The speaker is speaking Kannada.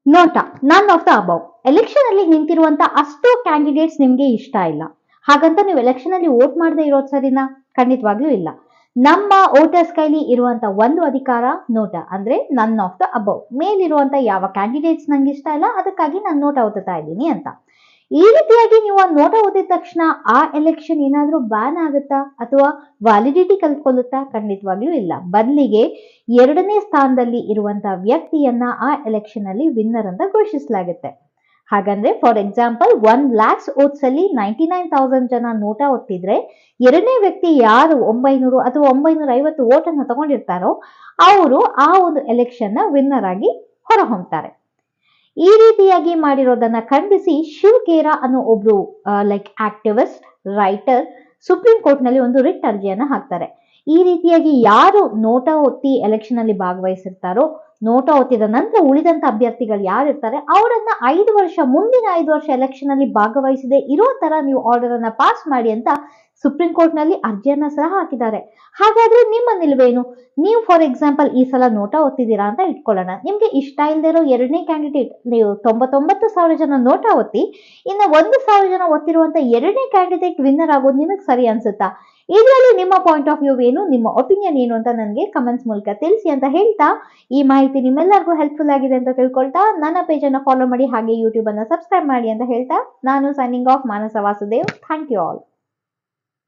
ನೋಟ none of the above. Election ಅಲ್ಲಿ ನಿಂತಿರುವಂತ ಅಷ್ಟು ಕ್ಯಾಂಡಿಡೇಟ್ಸ್ ನಿಮ್ಗೆ ಇಷ್ಟ ಇಲ್ಲ, ಹಾಗಂತ ನೀವು ಎಲೆಕ್ಷನ್ ಅಲ್ಲಿ ವೋಟ್ ಮಾಡದೇ ಇರೋದು ಸರಿನಾ? ಖಂಡಿತವಾಗ್ಲೂ ಇಲ್ಲ. ನಮ್ಮ ವೋಟರ್ಸ್ ಕೈಲಿ ಇರುವಂತ ಒಂದು ಅಧಿಕಾರ ನೋಟ, ಅಂದ್ರೆ ನನ್ ಆಫ್ ದ ಅಬೌವ್. ಮೇಲಿರುವಂತ ಯಾವ ಕ್ಯಾಂಡಿಡೇಟ್ಸ್ ನಂಗೆ ಇಷ್ಟ ಇಲ್ಲ, ಅದಕ್ಕಾಗಿ ನಾನು ನೋಟ ಓದ್ತಾ ಇದ್ದೀನಿ ಅಂತ. ಈ ರೀತಿಯಾಗಿ ನೀವು ಆ ನೋಟ ಓದಿದ ತಕ್ಷಣ ಆ ಎಲೆಕ್ಷನ್ ಏನಾದ್ರೂ ಬ್ಯಾನ್ ಆಗುತ್ತಾ ಅಥವಾ ವ್ಯಾಲಿಡಿಟಿ ಕಲ್ತ್ಕೊಳ್ಳುತ್ತಾ? ಖಂಡಿತವಾಗ್ಲೂ ಇಲ್ಲ. ಬದಲಿಗೆ ಎರಡನೇ ಸ್ಥಾನದಲ್ಲಿ ಇರುವಂತ ವ್ಯಕ್ತಿಯನ್ನ ಆ ಎಲೆಕ್ಷನ್ ಅಲ್ಲಿ ವಿನ್ನರ್ ಅಂತ ಘೋಷಿಸಲಾಗುತ್ತೆ. ಹಾಗಂದ್ರೆ ಫಾರ್ ಎಕ್ಸಾಂಪಲ್ 1 lakhs votes ಅಲ್ಲಿ 99,000 ಜನ ನೋಟ ಒತ್ತಿದ್ರೆ, ಎರಡನೇ ವ್ಯಕ್ತಿ ಯಾರು 900 ಅಥವಾ 950 ವೋಟ್ ಅನ್ನ ತಗೊಂಡಿರ್ತಾರೋ ಅವರು ಆ ಒಂದು ಎಲೆಕ್ಷನ್ ನ ವಿನ್ನರ್ ಆಗಿ ಹೊರಹೊಮ್ತಾರೆ. ಈ ರೀತಿಯಾಗಿ ಮಾಡಿರೋದನ್ನ ಖಂಡಿಸಿ ಶಿವ್ ಖೇರಾ ಅನ್ನೋ ಒಬ್ರು ಆಕ್ಟಿವಿಸ್ಟ್, ರೈಟರ್ ಸುಪ್ರೀಂ ಕೋರ್ಟ್ ನಲ್ಲಿ ಒಂದು ರಿಟ್ ಅರ್ಜಿಯನ್ನ ಹಾಕ್ತಾರೆ. ಈ ರೀತಿಯಾಗಿ ಯಾರು ನೋಟ ಒತ್ತಿ ಎಲೆಕ್ಷನ್ ಅಲ್ಲಿ ಭಾಗವಹಿಸಿರ್ತಾರೋ, ನೋಟ ಒತ್ತಿದ ನಂತರ ಉಳಿದಂತ ಅಭ್ಯರ್ಥಿಗಳು ಯಾರಿರ್ತಾರೆ ಅವರನ್ನ 5 ವರ್ಷ, ಮುಂದಿನ 5 ವರ್ಷ ಎಲೆಕ್ಷನ್ ಅಲ್ಲಿ ಭಾಗವಹಿಸದೆ ಇರೋ ತರ ನೀವು ಆರ್ಡರ್ ಅನ್ನ ಪಾಸ್ ಮಾಡಿ ಅಂತ ಸುಪ್ರೀಂ ಕೋರ್ಟ್ ನಲ್ಲಿ ಅರ್ಜಿಯನ್ನ ಸಹ ಹಾಕಿದ್ದಾರೆ. ಹಾಗಾದ್ರೆ ನಿಮ್ಮ ನಿಲುವೇನು? ನೀವು ಫಾರ್ ಎಕ್ಸಾಂಪಲ್ ಈ ಸಲ ನೋಟ ಒತ್ತಿದ್ದೀರಾ ಅಂತ ಇಟ್ಕೊಳ್ಳೋಣ. ನಿಮ್ಗೆ ಇಷ್ಟ ಇಲ್ಲದೆ ಇರೋ ಎರಡನೇ ಕ್ಯಾಂಡಿಡೇಟ್, ನೀವು 99,000 ಜನ ನೋಟ ಒತ್ತಿ ಇನ್ನ 1,000 ಜನ ಒತ್ತಿರುವಂತ ಎರಡನೇ ಕ್ಯಾಂಡಿಡೇಟ್ ವಿನ್ನರ್ ಆಗೋದು ನಿಮಗೆ ಸರಿ ಅನ್ಸುತ್ತಾ? ಇದರಲ್ಲಿ ನಿಮ್ಮ ಪಾಯಿಂಟ್ ಆಫ್ ವ್ಯೂ ಏನು, ನಿಮ್ಮ ಒಪಿನಿಯನ್ ಏನು ಅಂತ ನನಗೆ ಕಮೆಂಟ್ಸ್ ಮೂಲಕ ತಿಳಿಸಿ ಅಂತ ಹೇಳ್ತಾ, ಈ ಮಾಹಿತಿ ನಿಮ್ಮೆಲ್ಲರಿಗೂ ಹೆಲ್ಪ್ಫುಲ್ ಆಗಿದೆ ಅಂತ ತಿಳ್ಕೊಳ್ತಾ ನನ್ನ ಪೇಜ್ ಅನ್ನ ಫಾಲೋ ಮಾಡಿ, ಹಾಗೆ ಯೂಟ್ಯೂಬ್ ಅನ್ನ ಸಬ್ಸ್ಕ್ರೈಬ್ ಮಾಡಿ ಅಂತ ಹೇಳ್ತಾ ನಾನು signing off. Manasa Vasudev. Thank you all.